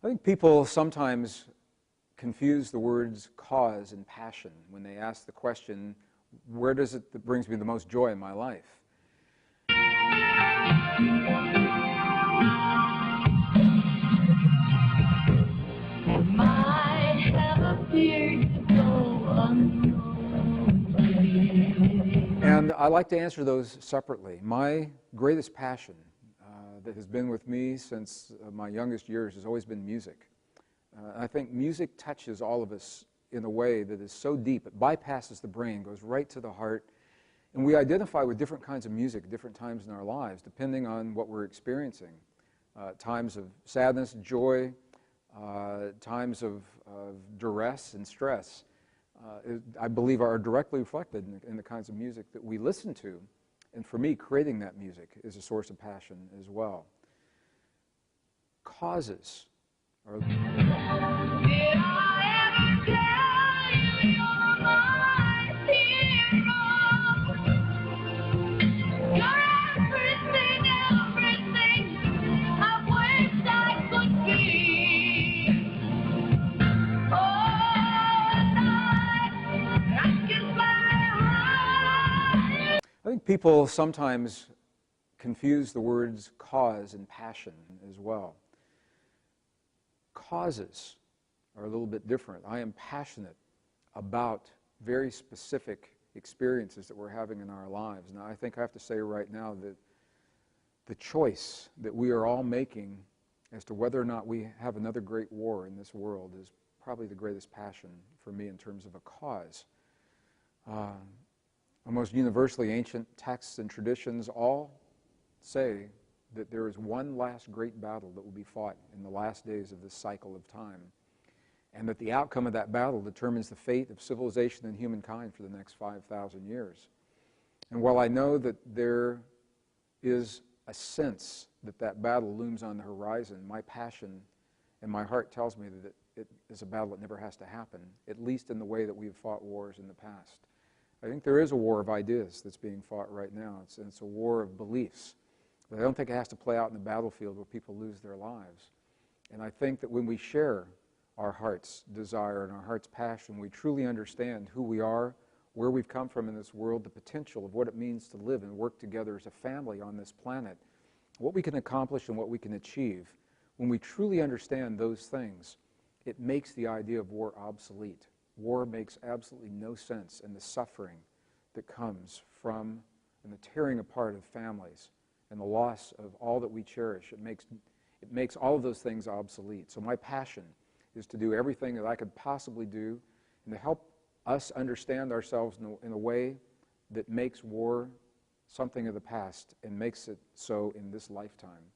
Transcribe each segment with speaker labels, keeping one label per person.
Speaker 1: I think people sometimes confuse the words cause and passion when they ask the question, where does it that brings me the most joy in my life? And I like to answer those separately. My greatest passion that has been with me since my youngest years has always been music. I think music touches all of us in a way that is so deep, it bypasses the brain, goes right to the heart, and we identify with different kinds of music at different times in our lives, depending on what we're experiencing. Times of sadness, joy, times of duress and stress, I believe are directly reflected in the kinds of music that we listen to. And for me, creating that music is a source of passion as well. Causes are... I think people sometimes confuse the words cause and passion as well. Causes are a little bit different. I am passionate about very specific experiences that we're having in our lives. Now, I think I have to say right now that the choice that we are all making as to whether or not we have another great war in this world is probably the greatest passion for me in terms of a cause. Most universally, ancient texts and traditions all say that there is one last great battle that will be fought in the last days of this cycle of time, and that the outcome of that battle determines the fate of civilization and humankind for the next 5,000 years. And while I know that there is a sense that that battle looms on the horizon, my passion and my heart tells me that it is a battle that never has to happen, at least in the way that we've fought wars in the past. I think there is a war of ideas that's being fought right now. It's a war of beliefs. But I don't think it has to play out in the battlefield where people lose their lives. And I think that when we share our heart's desire and our heart's passion, we truly understand who we are, where we've come from in this world, the potential of what it means to live and work together as a family on this planet, what we can accomplish and what we can achieve. When we truly understand those things, it makes the idea of war obsolete. War makes absolutely no sense, and the suffering that comes from and the tearing apart of families and the loss of all that we cherish, it makes all of those things obsolete. So my passion is to do everything that I could possibly do and to help us understand ourselves in a way that makes war something of the past and makes it so in this lifetime.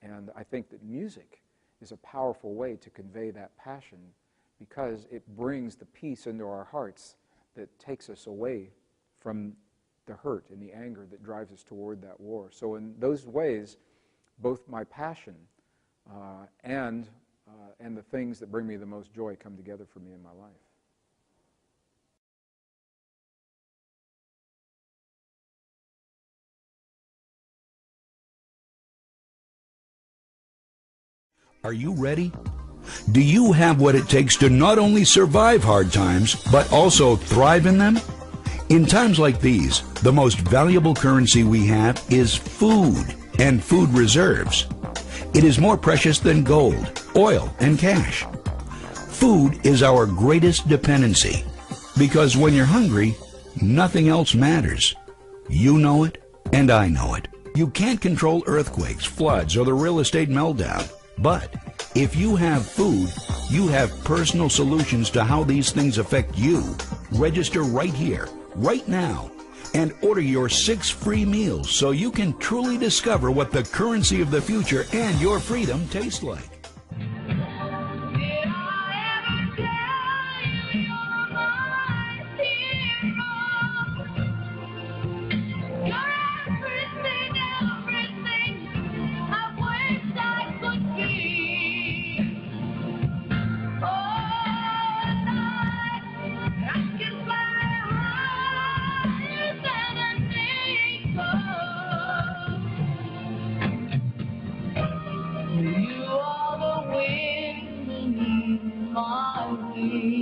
Speaker 1: And I think that music is a powerful way to convey that passion, because it brings the peace into our hearts that takes us away from the hurt and the anger that drives us toward that war. So in those ways, both my passion and the things that bring me the most joy come together for me in my life.
Speaker 2: Are you ready? Do you have what it takes to not only survive hard times, but also thrive in them? In times like these, the most valuable currency we have is food and food reserves. It is more precious than gold, oil, and cash. Food is our greatest dependency, because when you're hungry, nothing else matters. You know it, and I know it. You can't control earthquakes, floods, or the real estate meltdown. But if you have food, you have personal solutions to how these things affect you. Register right here, right now, and order your 6 free meals so you can truly discover what the currency of the future and your freedom taste like.
Speaker 3: You are me.